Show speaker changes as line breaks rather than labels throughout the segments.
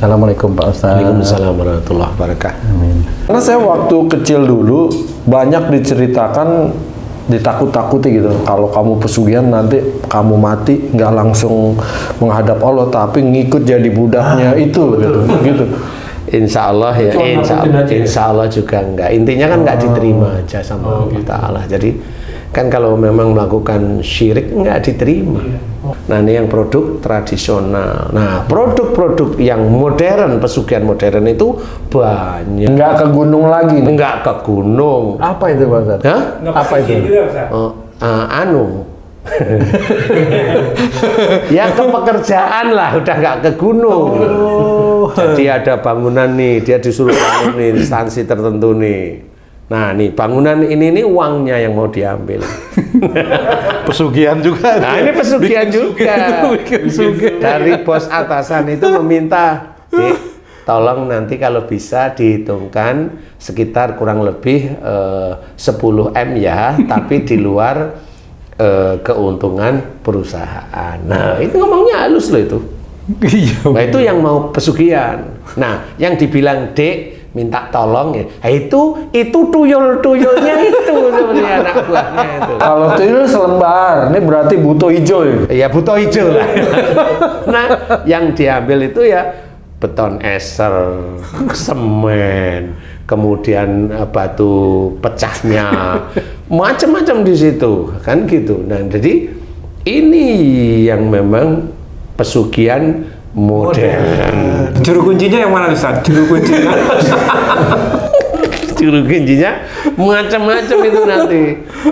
Assalamualaikum Pak Ustaz.
Waalaikumsalam warahmatullahi wabarakatuh.
Amin.
Karena saya waktu kecil dulu banyak diceritakan, ditakut-takuti gitu. Kalau kamu pesugihan nanti kamu mati nggak langsung menghadap Allah, tapi ngikut jadi budaknya itu gitu.
Insya Allah ya, insya Allah juga enggak. Intinya kan enggak diterima aja sama Allah Ta'ala. Jadi kan kalau memang melakukan syirik enggak diterima. Nah ini yang produk tradisional. Nah produk-produk yang modern, pesugihan modern itu banyak.
Nggak ke gunung lagi.
Enggak ke gunung.
Apa itu Pak Ustaz?
Hah?
Apa itu?
Ya ke pekerjaan lah, udah nggak ke gunung. Jadi ada bangunan nih, dia disuruh bangun nih instansi tertentu nih. Nah nih bangunan ini nih uangnya yang mau diambil.
Pesugihan juga.
Nah ini pesugihan juga. Dari bos atasan itu meminta, tolong nanti kalau bisa dihitungkan sekitar kurang lebih 10 M ya, tapi di luar keuntungan perusahaan. Nah itu ngomongnya halus loh itu. Nah itu yang mau pesugihan. Nah yang dibilang Dek minta tolong ya, itu tuyul-tuyulnya itu sebenarnya anak buahnya itu.
Kalau tuyul selembar, ini berarti buto hijau ya?
Ya buto hijau lah. Nah yang diambil itu ya beton eser, semen, kemudian batu pecahnya, macam-macam di situ kan gitu. Nah jadi ini yang memang pesugihan modern.
Juru kuncinya yang mana Ustaz? Juru kuncinya.
Juru kuncinya macam-macam itu nanti.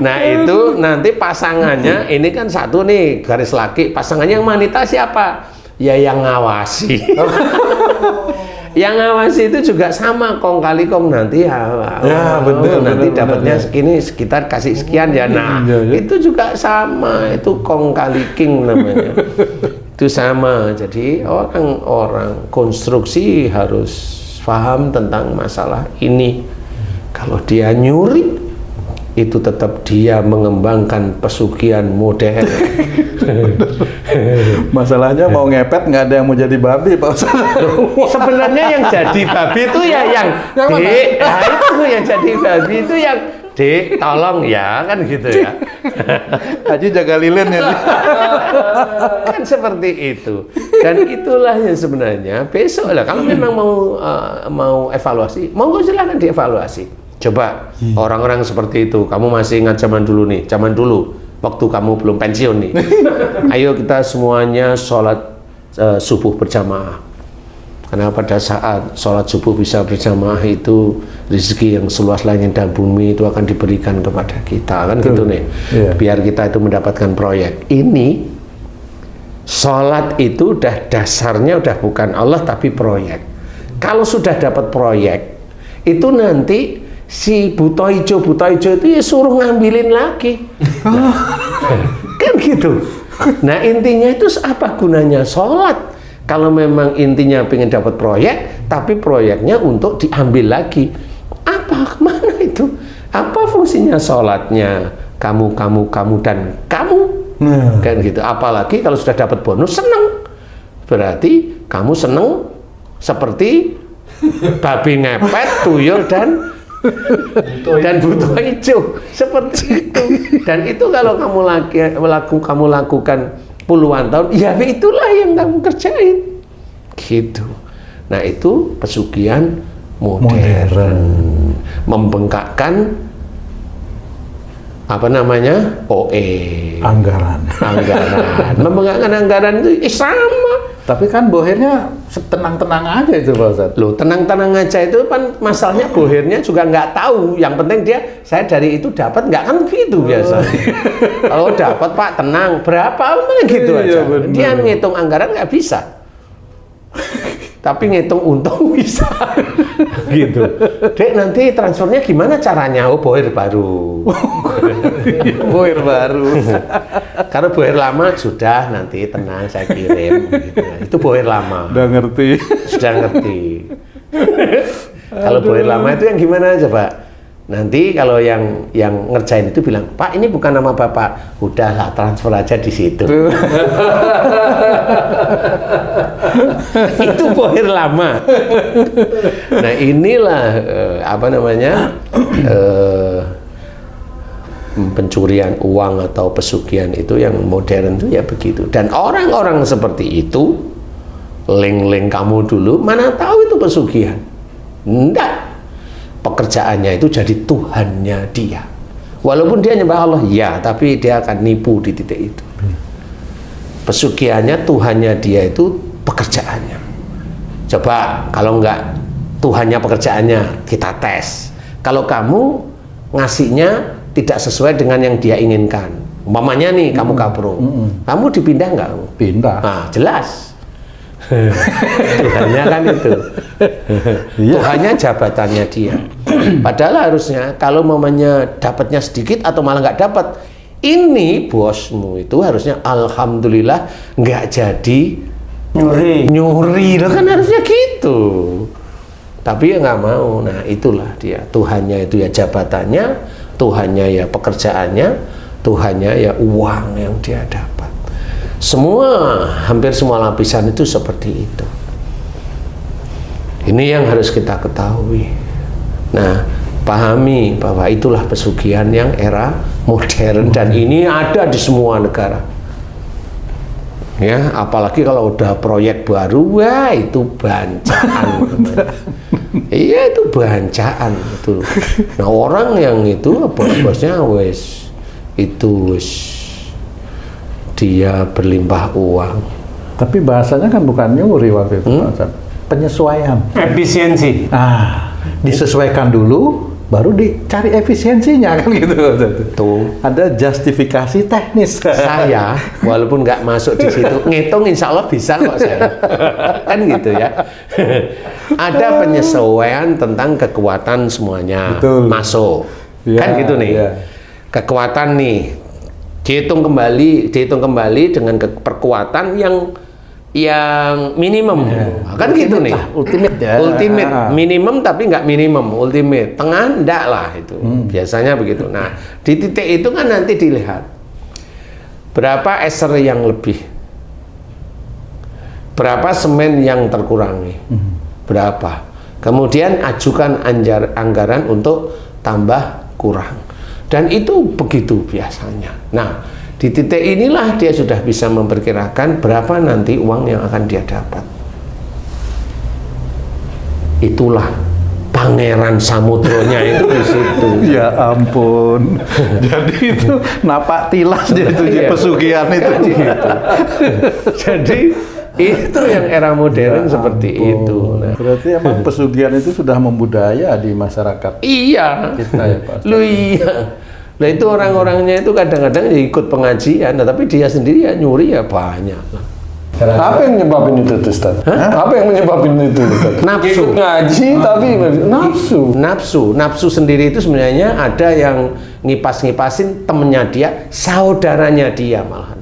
Nah itu nanti pasangannya ini kan satu nih garis laki, pasangannya yang wanita siapa? Ya yang ngawasi. Yang ngawasi itu juga sama kong kali kong nanti betul, nanti dapatnya segini sekitar kasih sekian ya. Nah itu juga sama, itu kong kali king namanya. Itu sama. Jadi orang-orang konstruksi harus paham tentang masalah ini. Kalau dia nyuri itu tetap dia mengembangkan pesugihan modern.
Masalahnya mau ngepet nggak ada yang mau jadi babi Pak Ustaz.
Sebenarnya yang jadi babi itu ya yang Dek, nah itu yang jadi babi itu yang Dek, tolong ya kan gitu ya.
Haji jaga lilin ya.
Kan seperti itu. Dan itulah yang sebenarnya besok lah kalau memang mau evaluasi, monggo silakan dievaluasi. Coba orang-orang seperti itu, kamu masih ingat zaman dulu nih, zaman dulu waktu kamu belum pensiun nih. Ayo kita semuanya sholat subuh berjamaah. Karena pada saat sholat subuh bisa berjamaah itu rezeki yang seluas langit dan bumi itu akan diberikan kepada kita kan gitu nih. Biar kita itu mendapatkan proyek. Ini sholat itu udah dasarnya udah bukan Allah tapi proyek. Kalau sudah dapat proyek itu nanti si buto hijau itu ya suruh ngambilin lagi. Kan gitu. Nah intinya itu apa gunanya sholat? Kalau memang intinya pengen dapat proyek, tapi proyeknya untuk diambil lagi. Apa? Mana itu? Apa fungsinya sholatnya? Kamu, dan kamu. Kan gitu. Apalagi kalau sudah dapat bonus, seneng. Berarti kamu seneng seperti babi ngepet, tuyul, dan buto hijau. Seperti itu. Dan itu kalau kamu lakukan puluhan tahun, ya itulah yang kamu kerjain gitu. Nah itu pesugihan modern. Membengkakkan apa namanya
anggaran.
Membengkakkan anggaran itu sama.
Tapi kan bohirnya tenang-tenang aja itu Pak Ustaz.
Loh tenang-tenang aja itu kan masalahnya bohirnya juga nggak tahu. Yang penting saya dari itu dapat nggak kan gitu biasa. Kalau dapat Pak tenang berapa gitu aja. Dia ngitung anggaran nggak bisa. Tapi ngitung untung bisa. Gitu. Dek nanti transfernya gimana caranya? Oh bohir baru.
Bohir baru.
Karena bohir lama sudah nanti tenang saya kirim. Gitu. Itu bohir lama.
Udah ngerti.
Sudah ngerti. Kalau bohir lama itu yang gimana aja Pak? Nanti kalau yang ngerjain itu bilang, Pak ini bukan nama Bapak. Udahlah transfer aja di situ. Itu bohir lama. Nah inilah pencurian uang atau pesugihan itu yang modern itu ya begitu. Dan orang-orang seperti itu, leng-leng kamu dulu, mana tahu itu pesugihan? Enggak. Pekerjaannya itu jadi Tuhannya dia. Walaupun dia nyembah Allah, ya, tapi dia akan nipu di titik itu. Pesugihannya, Tuhannya dia itu pekerjaannya. Coba kalau enggak Tuhannya pekerjaannya, kita tes. Kalau kamu ngasihnya tidak sesuai dengan yang dia inginkan, umpamanya nih kamu kabur, kamu dipindah enggak?
Pindah.
Nah, jelas. Tuhannya kan itu. Tuhannya jabatannya dia. Padahal harusnya kalau mamanya dapatnya sedikit atau malah nggak dapat, ini bosmu itu harusnya alhamdulillah nggak jadi nyuri loh, kan harusnya gitu. Tapi ya nggak mau. Nah itulah dia. Tuhannya itu ya jabatannya, Tuhannya ya pekerjaannya, Tuhannya ya uang yang dia dapat. Hampir semua lapisan itu seperti itu. Ini yang harus kita ketahui. Nah, pahami bahwa itulah pesugihan yang era modern dan ini ada di semua negara. Ya, apalagi kalau udah proyek baru, wah itu bancaan. Iya, itu bancaan itu. Nah, orang yang itu bos-bosnya dia berlimpah uang.
Tapi bahasanya kan bukan nyuri waktu itu, Pak Ustadz. Penyesuaian.
Efisiensi.
Disesuaikan dulu, baru dicari efisiensinya kan gitu.
Tuh.
Ada justifikasi teknis.
Saya walaupun nggak masuk di situ, ngitung insya Allah bisa kok saya. Kan gitu ya. Ada penyesuaian tentang kekuatan semuanya.
Betul.
Masuk.
Ya,
kan gitu nih.
ya.
Kekuatan nih dihitung kembali dengan perkuatan yang minimum. Kan gitu nih.
Ultimate ya.
Ultimate, minimum tapi nggak minimum, ultimate. Tengah enggak lah itu. Biasanya begitu. Nah, di titik itu kan nanti dilihat berapa eser yang lebih, berapa semen yang terkurangi, berapa. Kemudian ajukan anggaran untuk tambah kurang. Dan itu begitu biasanya. Nah, di titik inilah dia sudah bisa memperkirakan berapa nanti uang yang akan dia dapat. Itulah Pangeran Samudronya itu di situ.
Ya ampun. Jadi itu napak tilas dia itu pesugihan itu.
Jadi itu yang era modern seperti itu. Nah,
berarti emang pesugihan itu sudah membudaya di masyarakat
iya.
kita ya Pak.
Lu iya. Nah itu orang-orangnya itu kadang-kadang ya ikut pengajian, nah, tapi dia sendiri ya nyuri ya banyak.
Apa yang nyebabin itu, Ustaz? Apa yang menyebabin itu, Ustaz?
Nafsu.
Ngaji tapi
Nafsu sendiri itu sebenarnya ada yang ngipas-ngipasin temennya dia, saudaranya dia malahan.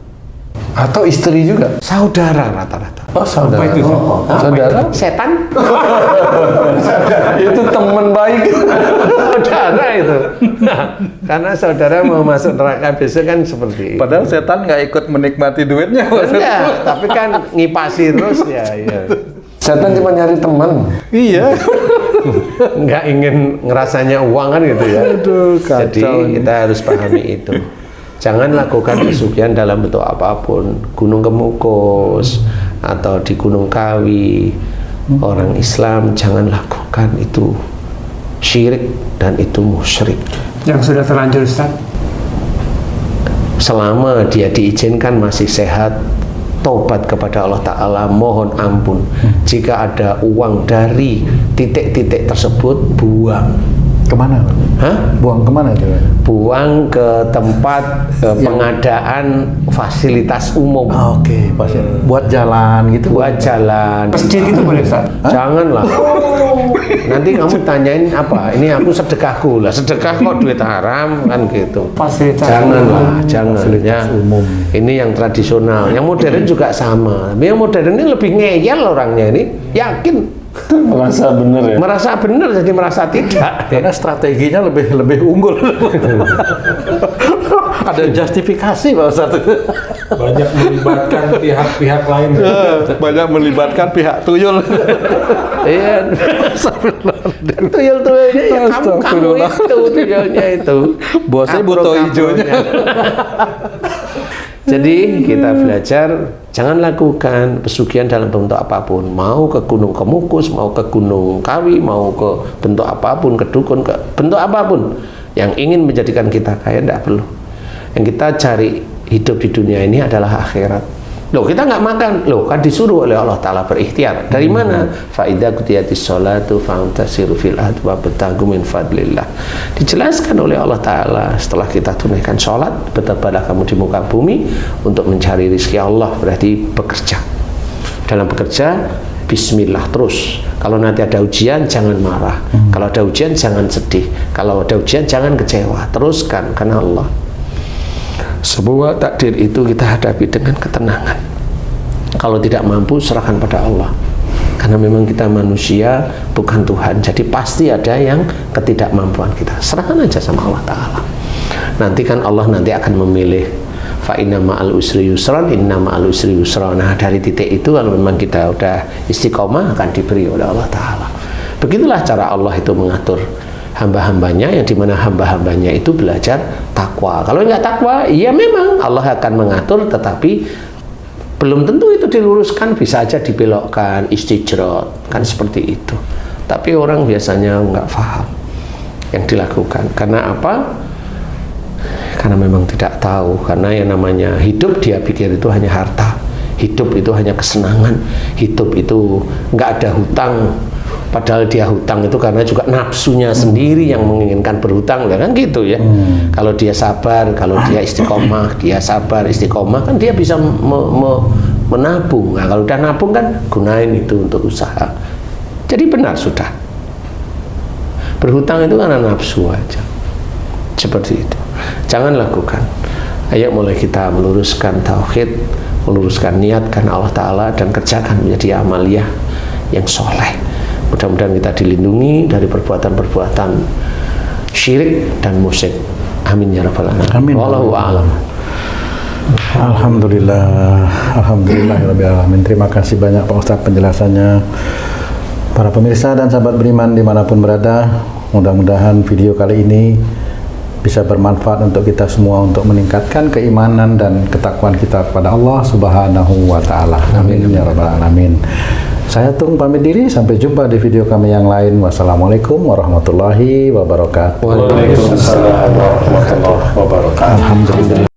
Atau istri juga?
Saudara rata-rata.
Oh, saudara.
Apa itu?
Saudara?
Setan?
Itu teman baik.
Saudara itu. Nah, karena saudara mau masuk neraka besok kan seperti itu.
Padahal setan nggak ikut menikmati duitnya.
Enggak, tapi kan ngipasi terus ya.
Setan cuma nyari teman.
Iya.
Nggak ingin ngerasanya uang kan gitu ya.
Aduh, kacau.
Jadi kita harus pahami itu. Jangan lakukan pesugihan dalam bentuk apapun, Gunung Kemukus atau di Gunung Kawi. Orang Islam jangan lakukan itu, syirik dan itu musyrik.
Yang sudah terlanjur, Ustaz?
Selama dia diizinkan masih sehat, tobat kepada Allah Ta'ala, mohon ampun. Jika ada uang dari titik-titik tersebut, buang.
Kemana?
Hah?
Buang kemana itu?
Buang ke tempat pengadaan fasilitas umum.
Oke, pasti buat jalan gitu.
Buat jalan.
Masjid itu boleh, Ustaz?
Janganlah. Nanti kamu tanyain apa? Ini aku sedekahku lah. Sedekah kok duit haram kan gitu.
Fasilitas
Janganlah, jangan
Fasilitas
ya.
umum.
Ini yang tradisional. Yang modern juga sama. Tapi yang modern ini lebih ngeyel orangnya ini. Yakin.
Merasa bener ya?
Merasa benar jadi merasa tidak.
Karena strateginya lebih unggul. Ada justifikasi Pak Ustadz.
Banyak melibatkan pihak-pihak lain.
Banyak melibatkan pihak tuyul.
Iya. Tuyul-tuyulnya ya kamu itu tuyulnya itu.
Bosnya butuh hijaunya.
Jadi kita belajar jangan lakukan pesugihan dalam bentuk apapun. Mau ke Gunung Kemukus, mau ke Gunung Kawi, mau ke bentuk apapun, ke dukun, ke bentuk apapun yang ingin menjadikan kita kaya, tidak perlu. Yang kita cari hidup di dunia ini adalah akhirat. Loh, kita nggak makan, loh kan disuruh oleh Allah Ta'ala berikhtiar. Dari mana? Fa'idha qutiyatis sholatu fa'antasiru fil ardi wabtaghu min fadlillah. Dijelaskan oleh Allah Ta'ala setelah kita tunaikan sholat, bertebalah kamu di muka bumi untuk mencari rizki Allah, berarti bekerja. Dalam bekerja, bismillah terus. Kalau nanti ada ujian, jangan marah. Kalau ada ujian, jangan sedih. Kalau ada ujian, jangan kecewa. Teruskan, karena Allah. Semua takdir itu kita hadapi dengan ketenangan. Kalau tidak mampu, serahkan pada Allah. Karena memang kita manusia, bukan Tuhan. Jadi pasti ada yang ketidakmampuan kita. Serahkan aja sama Allah Ta'ala. Nanti kan Allah nanti akan memilih. Fa inna ma'al usri yusran, inna ma'al usri yusran. Nah, dari titik itu kalau memang kita udah istiqomah, akan diberi oleh Allah Ta'ala. Begitulah cara Allah itu mengatur hamba-hambanya, yang dimana hamba-hambanya itu belajar takwa. Kalau nggak takwa, ya memang Allah akan mengatur, tetapi belum tentu itu diluruskan, bisa aja dibelokkan, istijrot, kan seperti itu. Tapi orang biasanya nggak paham yang dilakukan. Karena apa? Karena memang tidak tahu. Karena yang namanya hidup, dia pikir itu hanya harta. Hidup itu hanya kesenangan. Hidup itu nggak ada hutang. Padahal dia hutang itu karena juga nafsunya sendiri yang menginginkan berhutang, ya kan gitu ya. Kalau dia sabar, kalau dia istiqomah, dia sabar istiqomah, kan dia bisa menabung. Nah, kalau udah nabung kan gunain itu untuk usaha. Jadi benar sudah. Berhutang itu karena nafsu aja. Seperti itu. Jangan lakukan. Ayo mulai kita meluruskan tauhid, meluruskan niat karena Allah Ta'ala, dan kerjakan menjadi amaliyah yang soleh. Mudah-mudahan kita dilindungi dari perbuatan-perbuatan syirik dan musyrik. Amin ya rabbal alamin.
Amin.
Wallahu a'lam.
Alhamdulillah, alhamdulillah. Terima kasih banyak Pak Ustadz penjelasannya. Para pemirsa dan sahabat beriman dimanapun berada, mudah-mudahan video kali ini bisa bermanfaat untuk kita semua, untuk meningkatkan keimanan dan ketakwaan kita kepada Allah Subhanahu wa Ta'ala. Amin ya rabbal alamin. Saya Tung pamit diri, sampai jumpa di video kami yang lain. Wassalamualaikum warahmatullahi wabarakatuh.
Waalaikumsalam warahmatullahi wabarakatuh.
Alhamdulillah.